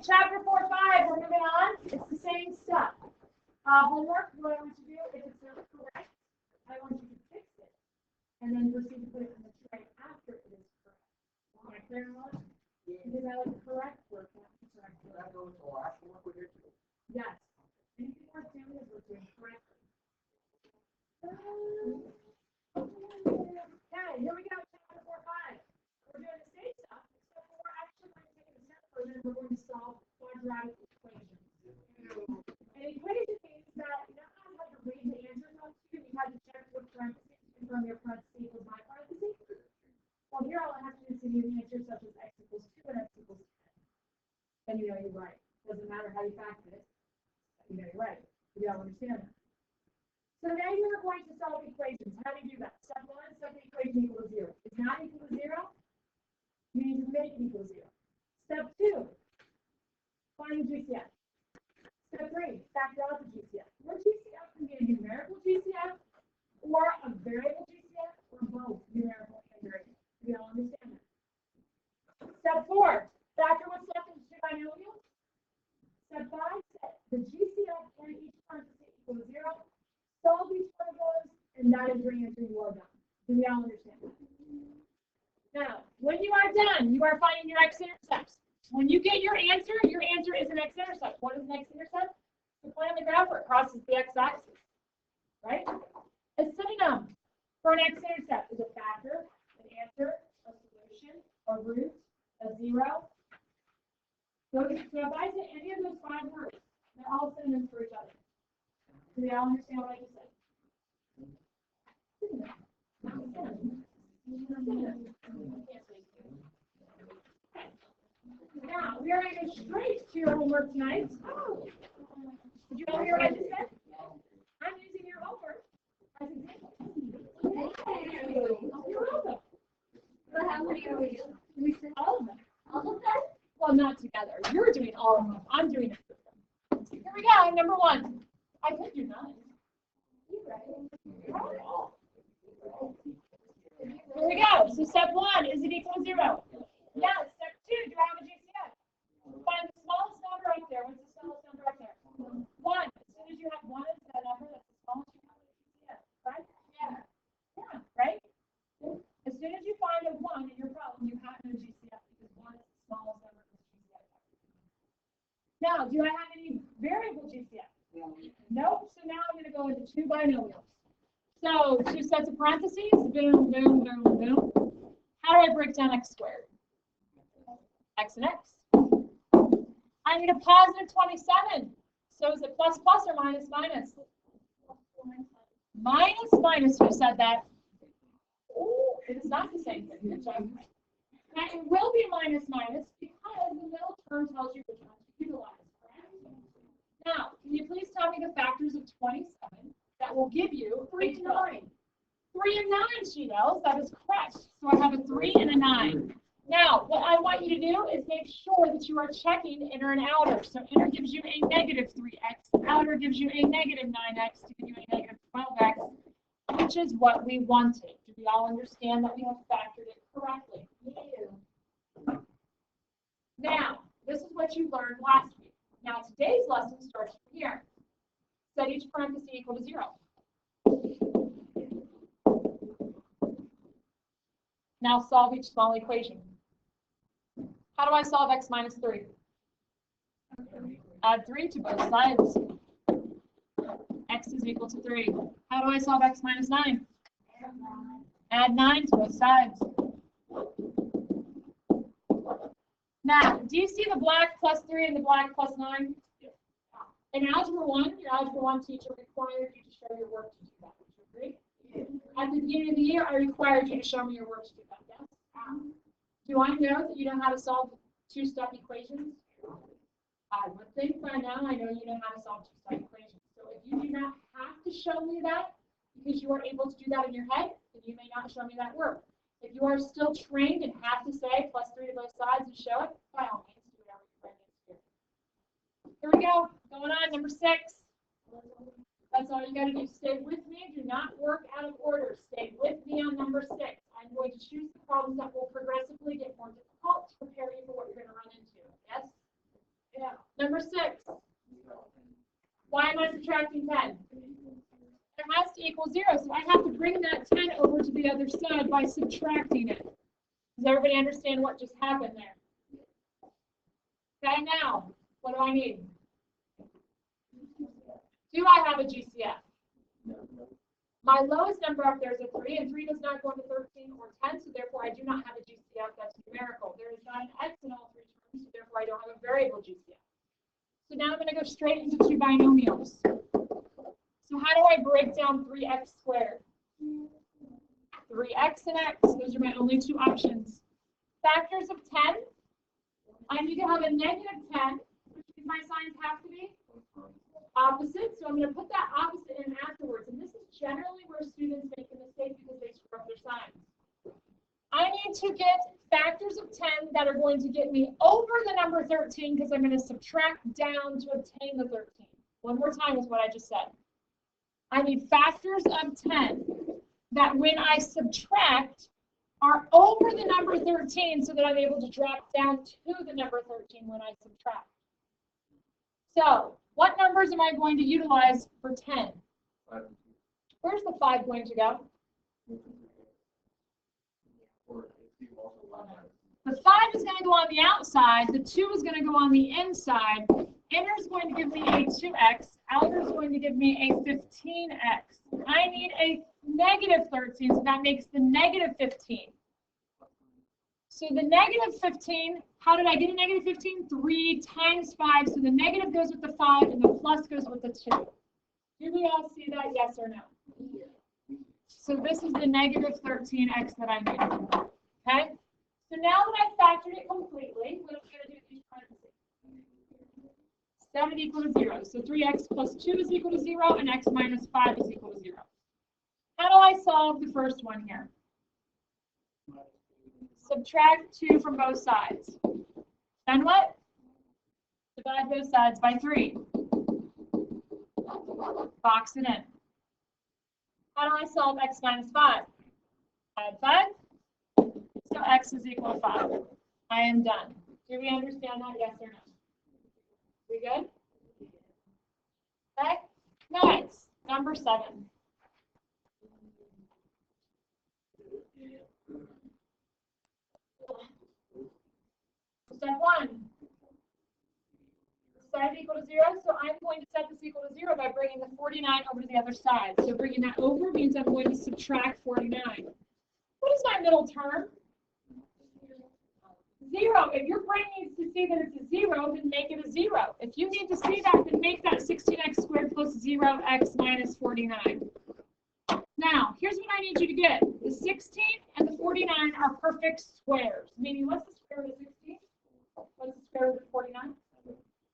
chapter 4-5, we're moving on. It's the same stuff. Homework, what I want you to do, if it's not correct, I want you to fix it. And then proceed to put it in the tray after it is correct. Am I clear on that? Because I like the correct work, not the correct work. That goes to last work we did too. Yes. Anything we're doing is we're doing correctly. Okay, here we go, chapter 4-5. We're doing the same stuff, except we're actually going to take it a step further and we're going to solve quadratic equations. An equation means that you know how you had to read the answers on to and you had to check what parentheses to confirm your parentheses equals my parentheses? Well, here all I have to do is give you the answer such as x equals 2 and x equals 10. Then you know you're right. Doesn't matter how you factor it. You know you're right. You all understand that. So now you are going to solve equations. How do you do that? Step 1, set the equation equal to 0. Is not equal to 0? You need to make it equal to 0. Step 2, find the GCF. Step 3, factor out the GCF. Your GCF can be a numerical GCF or a variable GCF or both numerical and variable. You all understand that? Step 4, factor what's left into two binomials. Step 5, set the GCF and each parenthesis equal to 0. Solve each one of those, and that is your answer. You are done. Do we all understand that? Now, when you are done, you are finding your x-intercepts. When you get your answer is an x-intercept. What is an x-intercept? The point on the graph where it crosses the x-axis, right? A synonym for an x-intercept is a factor, an answer, a solution, a root, a zero. So if I say any of those 5 words, they're all synonyms for each other. Do we all understand what I just said? Now, we are going to go straight to your homework tonight. Did you all hear what I just said? I'm using your homework as an example. You're welcome. But how many are we doing? All of them. All of them? Well, not together. You're doing all of them. I'm doing it with them. Here we go. Number 1. I could do 9. Here we go. So step 1, is it equal to 0? Yes. Step 2, do I have a GCF? Find the smallest number up there. What's the smallest number up there? 1. As soon as you have 1 as that number, that's the smallest you have a GCF, right? Yeah. Yeah, right? As soon as you find a 1 in your problem, you have no GCF because 1 is the smallest number in the GCF. Now, do I have any variable GCF? Nope. So now I'm going to go into 2 binomials. So 2 sets of parentheses, boom, boom, boom, boom. How do I break down x squared? X and x. I need a positive 27. So is it plus plus or minus minus? Minus minus, who said that? Oh, it is not the same thing. Good job. Now it will be minus minus because the middle term tells you which one to utilize. Now, can you please tell me the factors of 27 that will give you 3 and 9? 3 and 9, she knows. That is correct. So I have a 3 and a 9. Now, what I want you to do is make sure that you are checking inner and outer. So inner gives you a negative 3x. Outer gives you a negative 9x to give you a negative 12x, which is what we wanted. Do we all understand that we have factored it correctly? Yeah. Now, this is what you learned last week. Now, today's lesson starts from here. Set each parenthesis equal to 0. Now solve each small equation. How do I solve x minus 3? Add 3 to both sides. X is equal to 3. How do I solve x minus 9? Add 9 to both sides. Now, do you see the black plus 3 and the black plus 9? In Algebra 1, your Algebra 1 teacher required you to show your work to do that. Would you agree? At the beginning of the year, I required you to show me your work to do that, yes? Do I know that you know how to solve 2-step equations? I would think by now I know you know how to solve 2-step equations. So if you do not have to show me that, because you are able to do that in your head, then you may not show me that work. If you are still trained and have to say plus 3 to both sides and show it, by all means, do whatever your friend needs to do. Here we go. Going on, number 6. That's all you got to do. Stay with me. Do not work out of order. Stay with me on number 6. I'm going to choose the problems that will progressively get more difficult to prepare you for what you're going to run into. Yes? Number 6. Why am I subtracting 10? It has to equal 0, so I have to bring that 10 over to the other side by subtracting it. Does everybody understand what just happened there? Okay, now, what do I need? Do I have a GCF? My lowest number up there is a 3, and 3 does not go into 13 or 10, so therefore I do not have a GCF that's numerical. There is not an x in all 3 terms, so therefore I don't have a variable GCF. So now I'm going to go straight into 2 binomials. So how do I break down 3x squared? 3x and x, those are my only 2 options. Factors of 10, I need to have a negative 10, which means my signs have to be opposite, so I'm going to put that opposite in afterwards. And this is generally where students make a mistake because they screw up their signs. I need to get factors of 10 that are going to get me over the number 13 because I'm going to subtract down to obtain the 13. One more time is what I just said. I need factors of 10 that when I subtract are over the number 13 so that I'm able to drop down to the number 13 when I subtract. So, what numbers am I going to utilize for 10? Where's the 5 going to go? The 5 is going to go on the outside. The 2 is going to go on the inside. Inner is going to give me a 2x. Outer is going to give me a 15x. I need a negative 13, so that makes the negative 15. So the negative 15, how did I get a negative 15? 3 times 5. So the negative goes with the 5 and the plus goes with the 2. Do we all see that, yes or no? So this is the negative 13x that I need. Okay? So now that I've factored it completely, what I'm going to do is each parenthesis. 7 equal to 0. So 3x plus 2 is equal to 0, and x minus 5 is equal to 0. How do I solve the first one here? Subtract 2 from both sides. Then what? Divide both sides by 3. Box it in. How do I solve x minus 5? Add 5. So x is equal to 5. I am done. Do we understand that? Yes or no? We good? Okay. Next, number 7. Step 1. Set equal to 0, so I'm going to set this equal to 0 by bringing the 49 over to the other side. So bringing that over means I'm going to subtract 49. What is my middle term? 0. If your brain needs to see that it's a 0, then make it a 0. If you need to see that, then make that 16x squared plus 0x minus 49. Now, here's what I need you to get. The 16 and the 49 are perfect squares, meaning what's the square root of 16? What's the square root of 49?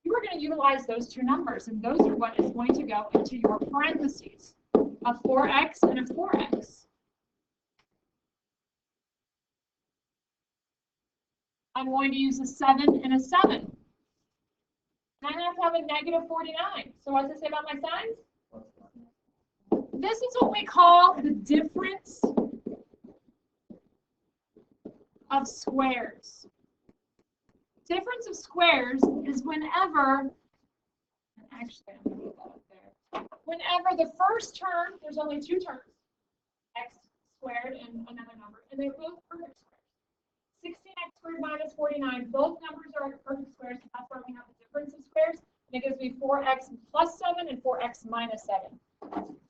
You are going to utilize those 2 numbers, and those are what is going to go into your parentheses, a 4x and a 4x. I'm going to use a 7 and a 7. And I have to have a negative 49. So what does it say about my signs? This is what we call the difference of squares. Difference of squares is whenever, actually I'm going to put that up there. Whenever the first term, there's only 2 terms, x squared and another number, and they're both perfect squares. 16x squared minus 49, both numbers are perfect squares, so that's why we have the difference of squares. And it gives me 4x plus 7 and 4x minus 7.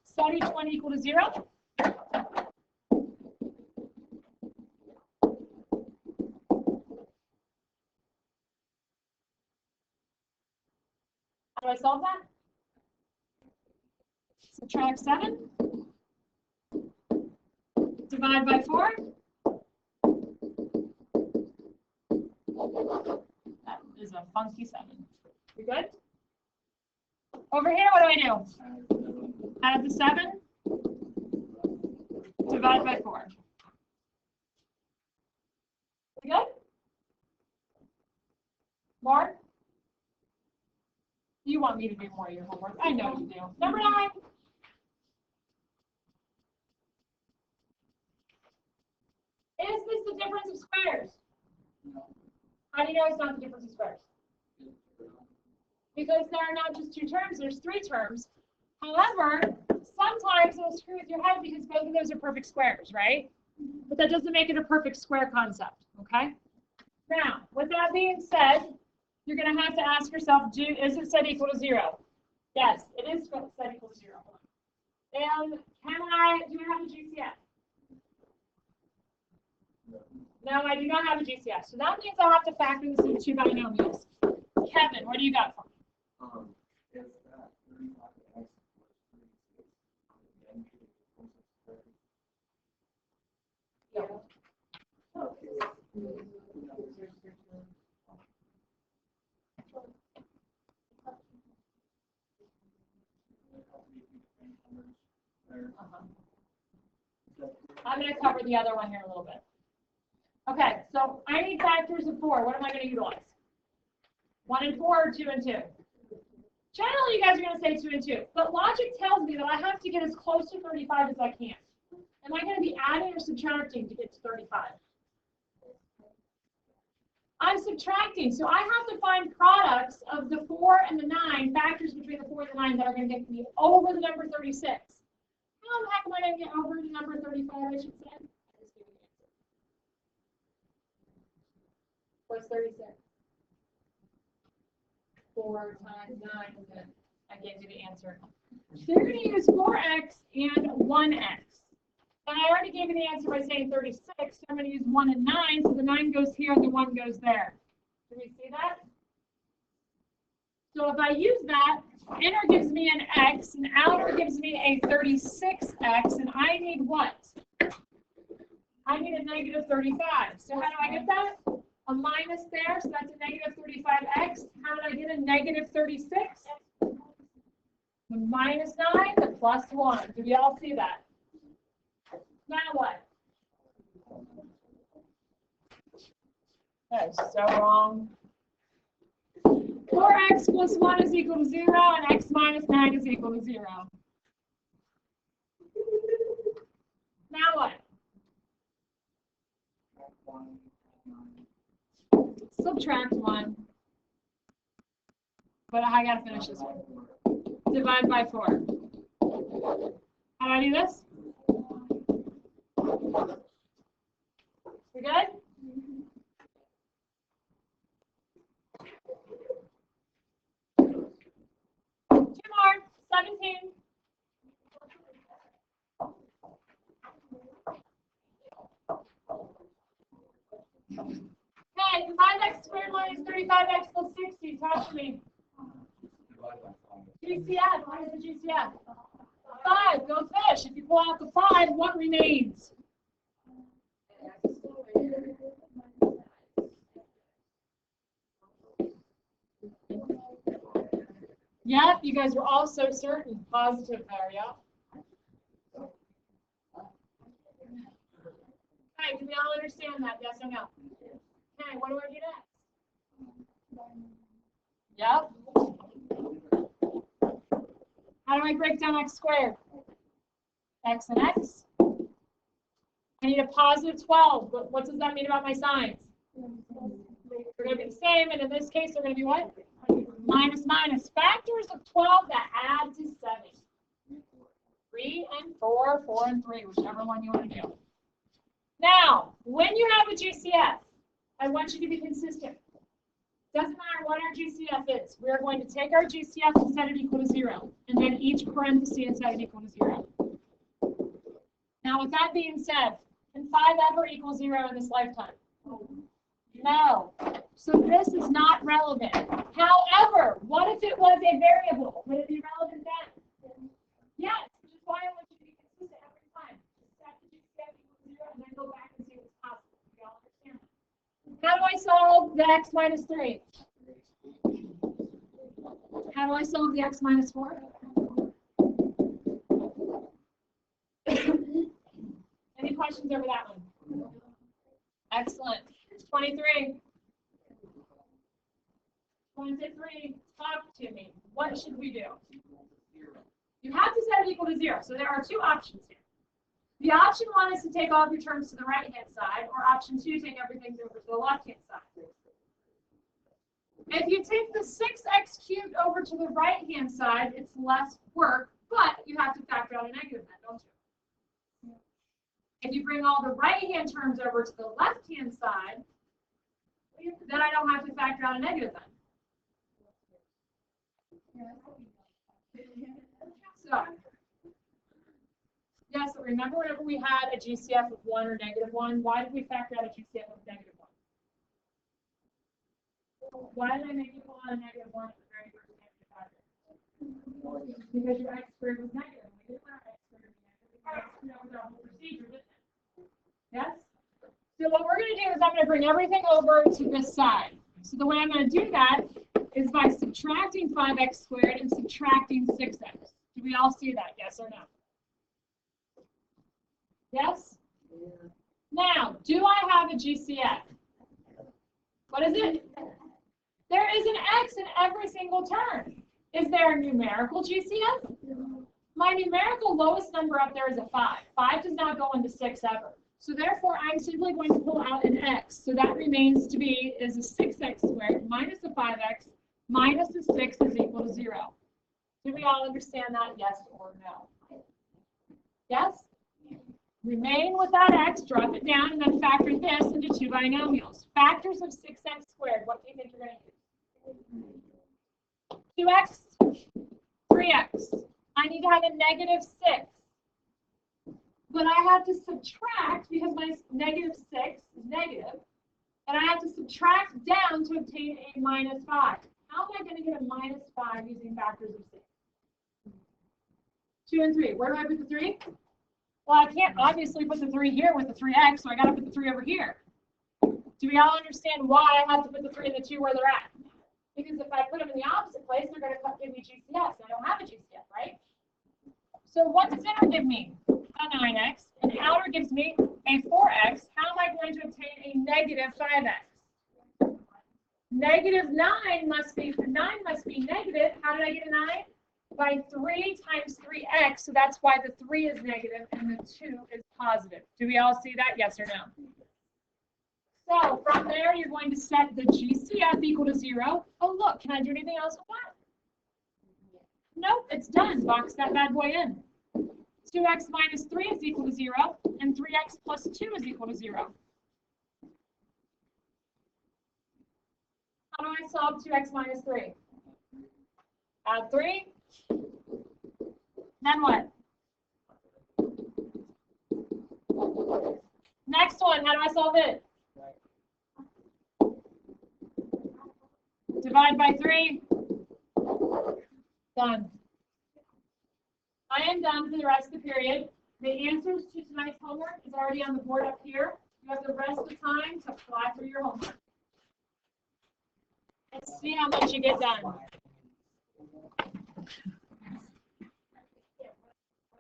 Set each one equal to 0. How do I solve that? Subtract 7. Divide by 4. That is a funky 7. You good? Over here, what do I do? Add the 7. Divide by 4. You good? More? You want me to do more of your homework. I know you do. Number 9. Is this the difference of squares? How do you know it's not the difference of squares? because there are not just two terms, there's three terms. However, sometimes it'll screw with your head because both of those are perfect squares, right? But that doesn't make it a perfect square concept, okay? Now, with that being said, you're going to have to ask yourself, is it set equal to 0? Yes, it is set equal to 0. And do I have a GCF? No, I do not have a GCF. So that means I'll have to factor this into two binomials. Kevin, what do you got for me? If that 35x plus 36, I'm going to cover the other one here a little bit. Okay, so I need factors of 4. What am I going to utilize? 1 and 4 or 2 and 2? Generally, you guys are going to say 2 and 2. But logic tells me that I have to get as close to 35 as I can. Am I going to be adding or subtracting to get to 35? I'm subtracting. So I have to find products of the 4 and the 9, factors between the 4 and the 9 that are going to get me over the number 36. How the heck am I going to get over the number 35, I should say? What's 36? 4 times 9, isn't it? I gave you the answer. So you're going to use 4x and 1x. And I already gave you the answer by saying 36, so I'm going to use 1 and 9, so the 9 goes here, the 1 goes there. Do we see that? So if I use that, inner gives me an x, and outer gives me a 36x, and I need what? I need a negative 35. So how do I get that? A minus there, so that's a negative 35x. How did I get a negative 36? The minus 9, the plus 1. Do we all see that? Now what? That is so wrong. 4x plus 1 is equal to 0, and x minus 9 is equal to 0. Now what? Subtract 1. But I got to finish this one. Divide by 4. How do I do this? We good? Two more. 17. Okay, 5x squared minus 35x plus 60. Talk to me. GCF. What is the GCF? 5. Go fish. If you pull out the 5, what remains? Yep, you guys were all so certain. Positive there, yeah. Okay, do we all understand that? Yes or no? Okay, what do I do next? Yep. How do I break down x squared? X and x. I need a positive 12. What does that mean about my signs? They're going to be the same, and in this case, they're going to be what? Minus minus. Factors of 12 that add to 7. 3 and 4, 4 and 3, whichever one you want to do. Now, when you have a GCF, I want you to be consistent. Doesn't matter what our GCF is. We're going to take our GCF and set it equal to 0, and then each parenthesis and set it equal to 0. Now, with that being said, can 5 ever equal 0 in this lifetime? No. So this is not relevant. However, what if it was a variable? Would it be relevant then? Yes, which is why I want you to be consistent every time. Set the GCF equal to 0 and then go back and see what's possible. You all understand? How do I solve the x minus 3? How do I solve the x minus 4? Any questions over that one? Excellent. 23. 23. Talk to me. What should we do? You have to set it equal to 0. So there are two options here. The option 1 is to take all of your terms to the right-hand side, or option 2, take everything over to the left-hand side. If you take the 6x cubed over to the right-hand side, it's less work, but you have to factor out a negative then, don't you? If you bring all the right-hand terms over to the left-hand side, then I don't have to factor out a negative then. So, yes, but remember whenever we had a GCF of 1 or negative 1, why did we factor out a GCF of negative 1? Why did I make you pull out a negative 1 at the very first negative factor? Because your x squared was negative. We didn't want our x squared to be negative. That was our whole procedure, didn't it? Yes? So what we're going to do is I'm going to bring everything over to this side. So the way I'm going to do that is by subtracting 5x squared and subtracting 6x. Do we all see that? Yes or no? Yes? Yeah. Now, do I have a GCF? What is it? There is an x in every single term. Is there a numerical GCF? My numerical lowest number up there is a 5. 5 does not go into 6 ever. So therefore, I'm simply going to pull out an x. So that remains to be is a 6x squared minus a 5x minus a 6 is equal to 0. Do we all understand that? Yes or no? Yes? Remain with that x, drop it down, and then factor this into two binomials. Factors of 6x squared, what do you think you're going to use? 2x, 3x. I need to have a negative 6. But I have to subtract, because my negative 6 is negative, and I have to subtract down to obtain a minus 5. How am I going to get a minus 5 using factors of 6? 2 and 3. Where do I put the 3? Well, I can't obviously put the 3 here with the 3x, so I got to put the 3 over here. Do we all understand why I have to put the 3 and the 2 where they're at? Because if I put them in the opposite place, they're going to give me GCFs. I don't have a GCF, right? So what does inner give me? A 9x. And outer gives me a 4x. How am I going to obtain a negative 5x? Negative 9 must be negative. How did I get a 9? By 3 times 3x. So that's why the 3 is negative and the 2 is positive. Do we all see that? Yes or no? So from there, you're going to set the GCF equal to 0. Oh, look, can I do anything else with that? Nope, it's done. Box that bad boy in. 2x minus 3 is equal to 0, and 3x plus 2 is equal to 0. How do I solve 2x minus 3? Add 3. Then what? Next one, how do I solve it? Divide by 3. Done. I am done for the rest of the period. The answers to tonight's homework is already on the board up here. You have the rest of the time to fly through your homework. Let's see how much you get done.